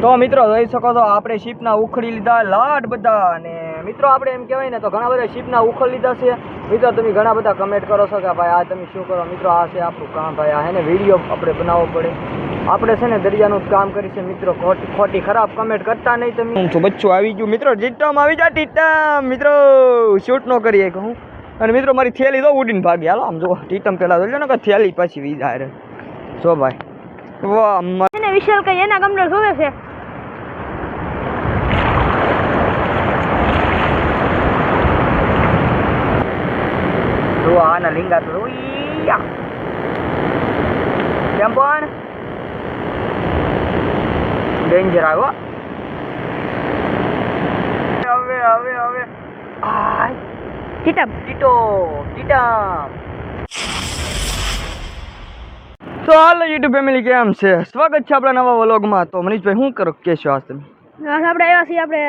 તો મિત્રો જોઈ શકો છો આપણે શીપના ઉખડી લીધા લાટ બધા અને મિત્રો આપણે એમ કહેવાય ને તો ઘણા બધા શીપના ઉખડ લીધા છે મિત્રો. તમે ઘણા બધા કમેન્ટ કરો છો કે ભાઈ આ તમે શું કરો મિત્રો, આ છે આપણું કામ ભાઈ, આ એને વિડીયો આપણે બનાવવો પડે. આપણે છે ને દરિયાનું જ કામ કરી છે મિત્રો, ખોટી ખરાબ કમેન્ટ કરતા નહીં તમે. હું બચ્ચું આવી ગયું મિત્રો, ટીટમ આવી જા ટીટમ મિત્રો, શૂટ ન કરીએ કે હું. અને મિત્રો મારી થેલી તો ઉડીને ભાગી. હાલો આમ જો ટીટમ પેલા જોઈ લો ને કે થેલી પાછી વીજા રે જો ભાઈ. વાહ મને વિશાલ કઈ એના કમર જોવે છે. તો આના લીંગા તો કેમ પણ ડેન્જર આવ્યો. હવે હવે હવે ટીટમ ટીટો ટીટમ. તો હાલો યુટ્યુબ ફેમિલી કેમ છે, સ્વાગત છે આપણા નવા વ્લોગમાં. તો મનીષભાઈ શું કરો કેશો આજ તમે? આપણે આવ્યા છીએ આપણે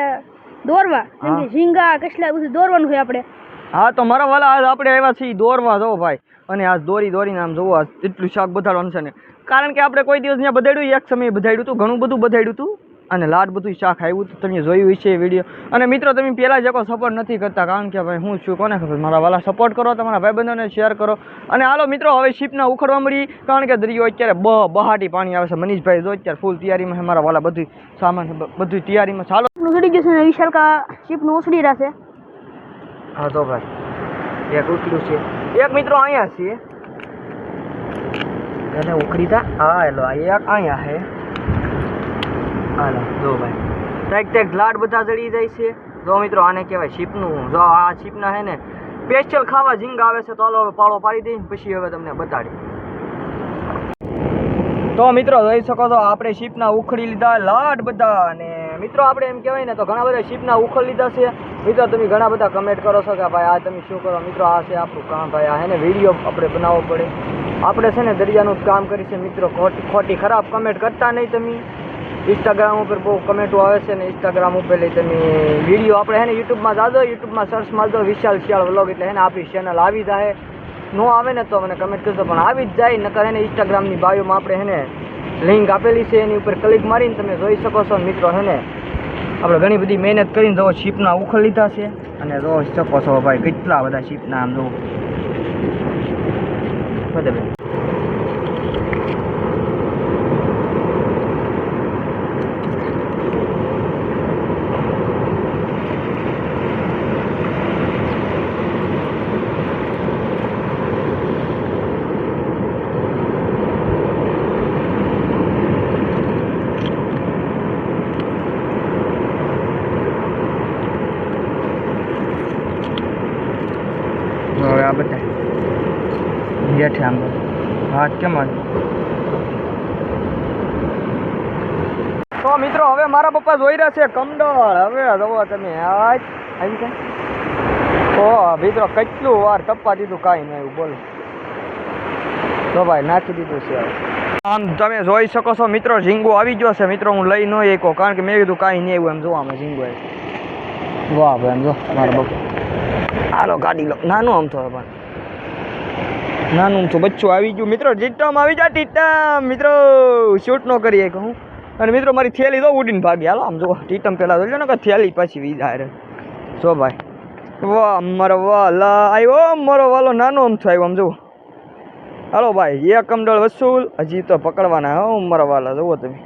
દોરવા, કેમ કે ઝીંગા કસલા બધું દોરવાનું છે આપણે. હા તો મારા વાલા આજ આપણે આવ્યા છીએ દોરવા જો ભાઈ. અને આજ દોરીને આમ જોવો એટલું શાક બધાડવાનું છે ને, કારણ કે આપણે કોઈ દિવસ ત્યાં બધાડ્યું, એક સમયે બધાડ્યું હતું, ઘણું બધું બધાડ્યું હતું અને લાટ બધું શાક આવ્યું હતું. તમે જોયું છે વિડીયો. અને મિત્રો તમે પહેલાં જ સપોર્ટ નથી કરતા, કારણ કે ભાઈ હું છું કોને ખબર. મારા વાલા સપોર્ટ કરો, તમારા ભાઈબંધોને શેર કરો. અને હાલો મિત્રો હવે શીપના ઉખડવા મળી, કારણ કે દરિયો અત્યારે બહાટી પાણી આવે છે. મનીષભાઈ જો અત્યારે ફૂલ તૈયારીમાં છે, મારા વાલા બધું સામાન બધું તૈયારીમાં. ચાલો ઉડી ગયું છે વિશાલ કા શીપનું ઉછળી રહ્યા છે. હા તો ભાઈ એક ઉખડ્યું છે, એક મિત્રો અહીંયા છે એને ઉખડીતા. હા હેલો એક અહીંયા છે. હાલો જો ભાઈ ટેક લાડ બધા ચડી જાય છે. જો મિત્રો આને કહેવાય શીપનું. જો આ શીપના છે ને સ્પેશિયલ ખાવા ઝીંગા આવે છે. તો હાલો હવે પાળો પાડી દઈને પછી હવે તમને બતાડી. તો મિત્રો જોઈ શકો છો આપણે શીપના ઉખડી લીધા લાટ બધા. અને મિત્રો આપણે એમ કહેવાય ને તો ઘણા બધા શીપના ઉખડ લીધા છે મિત્રો. તમે ઘણા બધા કમેન્ટ કરો છો કે ભાઈ આ તમે શું કરો મિત્રો, આ છે આપણું કામ ભાઈ, આ એને વિડીયો આપણે બનાવવો પડે. આપણે છે ને દરિયાનું જ કામ કરી છે મિત્રો, ખોટી ખરાબ કમેન્ટ કરતા નહીં તમે. ઇન્સ્ટાગ્રામ ઉપર બહુ કમેન્ટો આવે છે ને, ઇન્સ્ટાગ્રામ ઉપર લઈ તમે વિડીયો આપણે હે ને યુટ્યુબમાં જાજો, યુટ્યુબમાં સર્ચ મારજો વિશાલ શિયાળ વ્લોગ, એટલે હે ને આપણી ચેનલ આવી જાય. નો આવે ને તો મને કમેન્ટ કરજો, પણ આવી જ જાય. નકર હે ને ઇન્સ્ટાગ્રામની બાયોમાં આપણે હે ને લિંક આપેલી છે, એની ઉપર ક્લિક મારીને તમે જોઈ શકો છો મિત્રો. હે ને આપણે ઘણી બધી મહેનત કરીને જો શીપના ઉખડ લીધા છે અને જોઈ શકો છો ભાઈ કેટલા બધા શીપના આમ જોવો બધે. હવે આ બધા બેઠે આમ હાથ કેમ આવે. તો મિત્રો હવે મારા પપ્પા જોઈ રહ્યા છે કમડળ. હવે જોવો તમે આવી જાય. ઓ મિત્રો કેટલું વાર ટપ્પા દીધું, કાંઈ નહીં આવ્યું બોલો. તો ભાઈ નાખી દીધું છે. આમ તમે જોઈ શકો છો મિત્રો ઝીંગો આવી ગયો છે મિત્રો. હું લઈ ન એકો, કારણ કે મેં કીધું કાંઈ નહીં આવ્યું. એમ જોવામાં ઝીંગો આવ્યું. વાહ ભાઈ એમ જો મારા પપ્પા. હાલો ગાડી લો. નાનું આમ તો પણ નાનું તો બચ્ચું આવી ગયું મિત્રો. ટીટમ આવી જા ટીટમ મિત્રો, શૂટ ન કરીએ કે હું. અને મિત્રો મારી થેલી તો ઉડીને ભાગી. હાલો આમ જો ટીટમ પેલા જોઈ લો ને કે થેલી પાછી વીજા રે જો ભાઈ. વાહ મારો વાલા આવ્યો, મારો વાલો નાનો આમ થયો આમ જુઓ. હાલો ભાઈ એક કમડળ વસૂલ, હજી તો પકડવાના હો મારા વાલા. જુઓ તમે.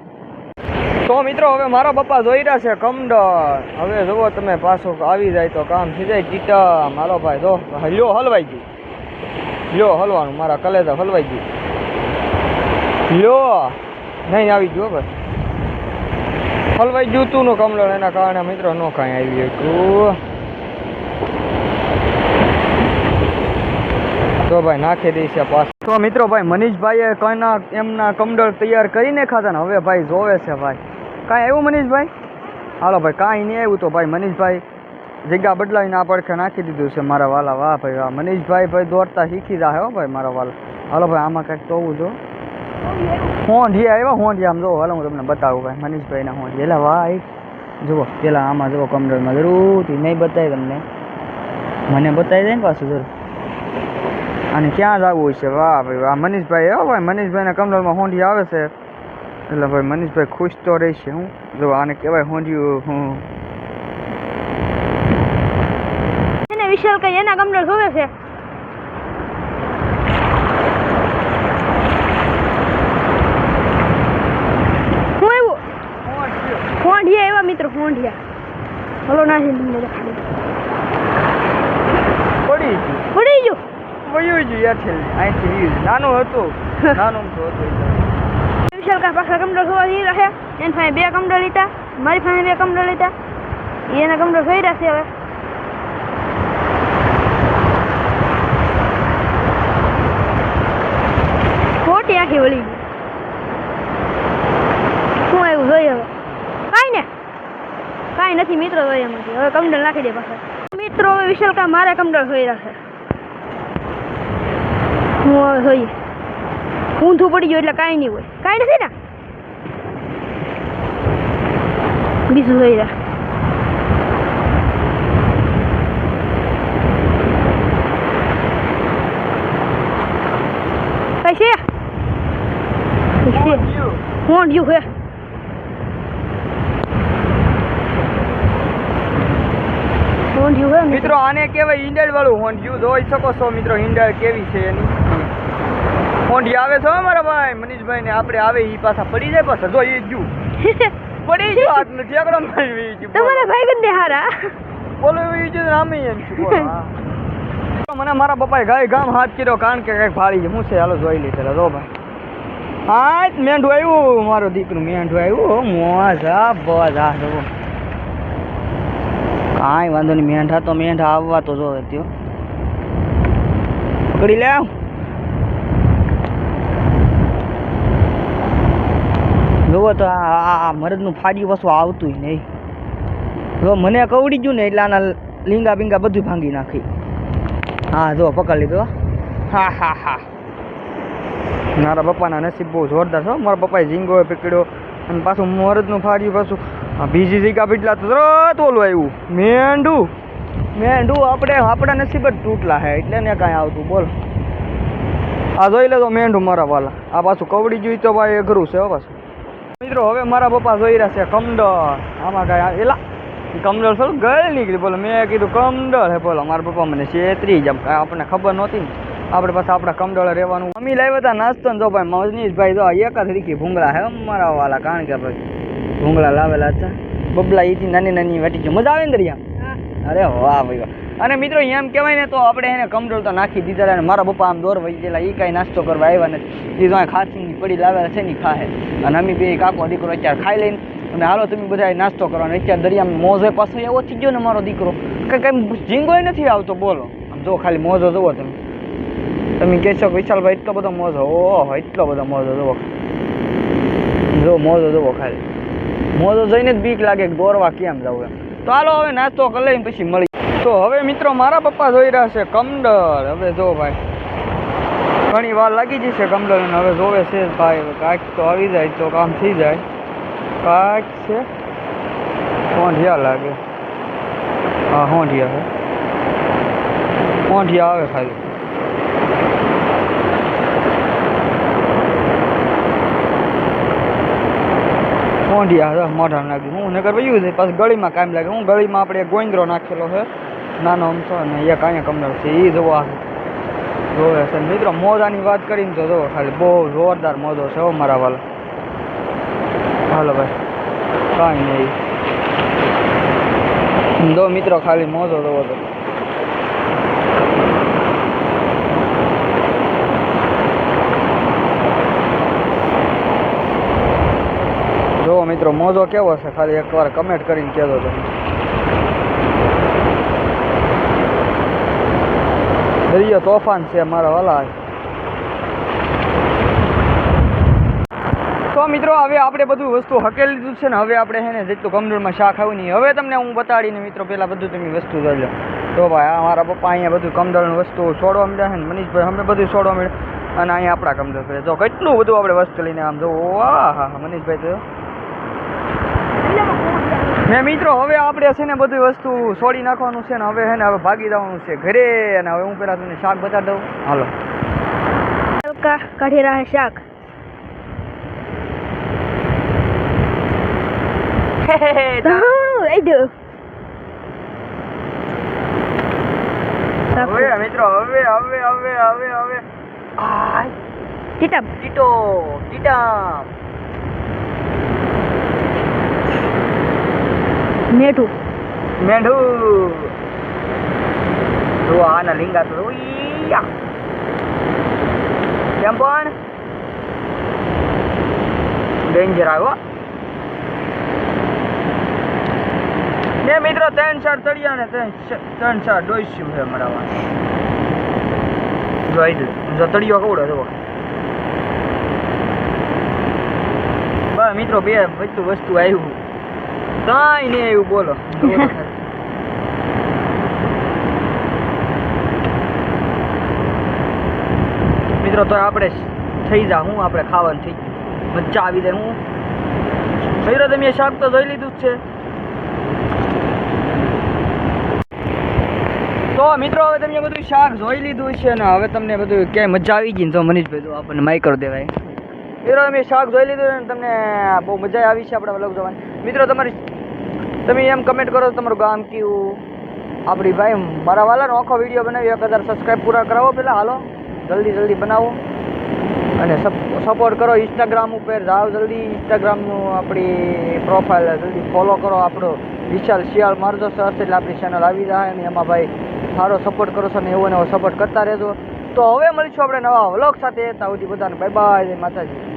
તો મિત્રો હવે મારા પપ્પા જોઈ રહ્યા છે કમડળ. હવે જુઓ તમે પાછો આવી જાય તો કામ થઈ જાય. ટીટમ હાલો ભાઈ જો લ્યો હલવાઈ ગયું. લ્યો હલવાનું, મારા કલેજા હલવાઈ ગયું. લ્યો નહીં આવી ગયું ભાઈ, હલવાઈ ગયું તું નું કમડળ. એના કારણે મિત્રો નો કાંઈ આવી ગયું. તો ભાઈ નાખી દઈશ પાછું. તો મિત્રો ભાઈ મનીષભાઈએ કઈના એમના કમડળ તૈયાર કરીને ખાતા ને હવે ભાઈ જોવે છે ભાઈ. કાંઈ આવ્યું મનીષભાઈ? હાલો ભાઈ કાંઈ નહીં આવ્યું. તો ભાઈ મનીષભાઈ જગ્યા બદલાવીને આ પડખે નાખી દીધું છે મારા વાલા. વાહ ભાઈ વાહ, મનીષભાઈ ભાઈ દોડતા શીખી જાય હો ભાઈ મારા વાલા. હાલો ભાઈ આમાં કંઈક જોવું જો હોંઢિયા આવ્યા. હોંઢિયા આમ જો હાલો હું તમને બતાવું ભાઈ મનીષભાઈના હોંઢિયા. એટલે વાહ જુઓ પેલા આમાં જુઓ કમડળમાં જરૂરથી નહીં બતાવી તમને, મને બતાવી દે ને પાછું જરૂર. અને ક્યાં જવું છે? વાહ ભાઈ વાહ મનીષભાઈ. હો ભાઈ મનીષભાઈના કમડળમાં હોંઢિયા આવે છે. એટલે ભાઈ મનીષભાઈ ખુશ તો રહેશે. હું જો આને કહેવાય હોંડિયું. હું એને વિશાલ કઈ એના કમડળ જોવે છે. હું આવ્યું હોંડિયા એવા મિત્રો હોંડિયા. હલો નાખી તમને દેખાડી. પડી ગયું પડી ગયું. વયું ગયું યાર છેલ્લે અહીંથી રહ્યું. નાનું હતું નાનું તો હતું. વિશાલ કા પાછા કમડળ જોવા જઈ રહ્યા. એના પાસે 2 કમડળ લીધા, મારી પાસે 2 કમડળ લીધા. એના કમડળ જોઈ રહ્યા છે હવે. ખોટી આખી વળી ગઈ. શું આવ્યું જોઈએ હવે. કાંઈ ને કાંઈ નથી મિત્રો જોઈએ એમાંથી. હવે કમડળ નાખી દે પાછા. મિત્રો હવે વિશાલ કા મારે કમડળ જોઈ રહ્યા છે. હું હવે જોઈએ. ઊંધું પડી ગયું એટલે કાંઈ નહીં હોય. કાંઈ નથી ને બીજું જોઈ રહ્યા. કઈ છે હોંડિયું છે. હોંડિયું છે મિત્રો આને કહેવાય ઈંડળ વાળું હોંડિયું. જોઈ શકો છો મિત્રો ઈંડળ કેવી છે એની. હોંડી આવે છે મારા ભાઈ મનીષભાઈ ને આપણે આવે ઈ પાછા પડી જાય પાછા. જો એ ગયું પડી ગયું હાથ નથી આગળ મારી ગયું. તમારા ભાઈ ગંદે હારા બોલો એ જ નામે એમ છે. મને મારા પપ્પાએ ગાય ગામ હાથ કર્યો કારણ કે કઈક ભાળી હું છે. હાલો જોઈ લીધે જો ભાઈ. હા મેંઢું આવ્યું મારો દીકરું મેંઢું આવ્યું. મોજ આ બસ આ જો કાંઈ વાંધો નહીં. મેંઢા તો મેંઢા આવવા તો જો ત્યો પકડી લે. જોવો તો આ મરદનું ફાડ્યું વસ્તુ આવતું નહીં. જો મને કવડી ગયું ને એટલે આના લીંગા બીંગા બધું ભાંગી નાખી. હા જો પકડી લીધો. હા હા હા મારા પપ્પાના નસીબ બહુ જોરદાર છે. મારા પપ્પાએ ઝીંગો પકડ્યો અને પાછું મરદનું ફાડ્યું. પાછું બીજી જગ્યા પીટલા તરત ઓલું આવ્યું મેંઢું. મેંઢું આપણા નસીબ જ તૂટલા હે એટલે ને કાંઈ આવતું. બોલો આ જોઈ લેજો મેંઢું મારા વાલા. આ પાછું કવડી ગયું તો ભાઈ અઘરું છે. પાછું મિત્રો હવે મારા પપ્પા જોઈ રહ્યા છે કમડળ. આમાં કાંઈ એલા કમડળ થોડું ગળ નીકળી. બોલો મેં કીધું કમડળ હે. બોલો મારા પપ્પા મને છેતરી જ આપણને ખબર નહોતી ને આપણે પાછા આપણા કમડળ રહેવાનું. મમ્મી લાવ્યા હતા નાસ્તો ને જો ભાઈ મનીષભાઈ જો એક જ રીખી ભૂંગળા હે મારા વાલા. કારણ કે ભાઈ ભૂંગળા લાવેલા હતા બબલા એથી નાની નાની વાટી ગયો. મજા આવે ને દરિયા. અરે વાહ ભાઈ વાહ. અને મિત્રો એમ કહેવાય ને તો આપણે એને કમડળ તો નાખી દીધા. અને મારા પપ્પા આમ દોર વહી ગયેલા. એ કાંઈ નાસ્તો કરવા આવ્યા નથી. એ તો ખાસીની પડી લાવેલા છે ને ખાહે. અને અમે બે કાકો દીકરો અત્યારે ખાઈ લઈને અને હાલો તમે બધા નાસ્તો કરવાનો. અત્યારે દરિયામાં મોજો પાછો એવો થઈ ગયો ને મારો દીકરો કંઈ ઝીંગોય નથી આવતો. બોલો આમ જો ખાલી મોજો જુઓ તમે કહેશો કે વિશાલભાઈ એટલો બધો મોજો. ઓહો એટલો બધો મોજો જુઓ. જો મોજો જુઓ ખાલી. મોજો જોઈને જ બીક લાગે કે દોરવા કેમ જવું એમ. તો હાલો હવે નાસ્તો કરી લઈને પછી મળી. તો હવે મિત્રો મારા પપ્પા જોઈ રહ્યા છે કમડળ. હવે જો ભાઈ ઘણી વાર લાગી જશે કમડળ ને હવે જોવે છે ભાઈ. કાંઈક તો આવી જાય તો કામ થઈ જાય. કાંઈક છે હોંઢિયા લાગે. હા હોંઢિયા છે. હોંઢિયા આવે ખાલી. હોંઢિયા મોઢા નાખ્યું. હું નગર વયું છે પાછું ગળીમાં કામ લાગે. હું ગળીમાં આપણે ગોંદરો નાખેલો છે નાનો અમથો ને એક અહીંયા કમડળ છે. એ જોવા જોવે છે મિત્રો. મોજાની વાત કરીને તો જોવો ખાલી બહુ જોરદાર મોજો છે મારા વાલા. હાલો ભાઈ કાંઈ નહીં જો મિત્રો ખાલી મોજો જોવો તો. જો મિત્રો મોજો કેવો છે ખાલી એકવાર કમેન્ટ કરીને કહેજો તમે. દરિયો તોફાન છે મારા વાલા. તો મિત્રો હવે આપણે બધું વસ્તુ હકેલી લીધું છે ને હવે આપણે છે ને જેટલું કમડળમાં શાક આવ્યું નહીં હવે તમને હું બતાડીને મિત્રો પહેલાં બધું તમે વસ્તુ જોઈ લો. તો ભાઈ આ મારા પપ્પા અહીંયા બધું કમડળનું વસ્તુ છોડવા મળ્યા છે ને મનીષભાઈ અમે બધું છોડવા મળ્યા. અને અહીંયા આપણા કમડળ છે. જો કેટલું બધું આપણે વસ્તુ લઈને આમ જો હા હા મનીષભાઈ તો ને મિત્રો હવે આપણે છે ને બધી વસ્તુ છોડી નાખવાનું છે ને હવે છે ને હવે ભાગી જવાનું છે ઘરે. અને હવે હું પેલા તમને શાક બતાવી દઉં. હાલો કાઢી રહ્યા શાક. આઈડો હવે મિત્રો હવે હવે હવે હવે હવે આ ટીટા ટીટા મેઠું મેંઢું તો આના લીંગા તો ઉઈયા કેમ પણ ડેન્જર આવ્યો ને મિત્રો 3-4 તળિયા ને 3-4 ડોઈસ્યું છે મરાવા જો તળિયો કવડો જો બસ મિત્રો બે વસ્તુ આવ્યું કાંઈ નહીં આવ્યું બોલો મિત્રો તો આપણે થઈ જા હું આપણે ખાવાનું થઈ ગયું મજા આવી જાય હું મિત્રો તમે શાક તો જોઈ લીધું જ છે તો મિત્રો હવે તમે બધું શાક જોઈ લીધું છે ને હવે તમને બધું ક્યાંય મજા આવી ગઈ ને તો મનીષભાઈ તો આપણને માઇક કરી દેવાય મિત્રો તમે શાક જોઈ લીધું ને તમને બહુ મજા આવી છે આપણા વ્લોગ જોવાની મિત્રો તમે એમ કમેન્ટ કરો તમારું ગામ કયું આપણી ભાઈ મારા વાલાનો આખો વિડીયો બનાવી 1000 સબસ્ક્રાઈબ પૂરા કરાવો પહેલાં હાલો જલ્દી બનાવો અને સપોર્ટ કરો ઇન્સ્ટાગ્રામ ઉપર જાઓ જલ્દી ઇન્સ્ટાગ્રામનું આપણી પ્રોફાઇલ જલ્દી ફોલો કરો આપણો વિશાલ શિયાળ મારજો સર્ચ એટલે આપણી ચેનલ આવી જાય અને એમાં ભાઈ સારો સપોર્ટ કરો છો ને એવો સપોર્ટ કરતા રહેજો તો હવે મળીશું આપણે નવા વ્લોગ સાથે ત્યાં સુધી બધાને બાય બાય જય માતાજી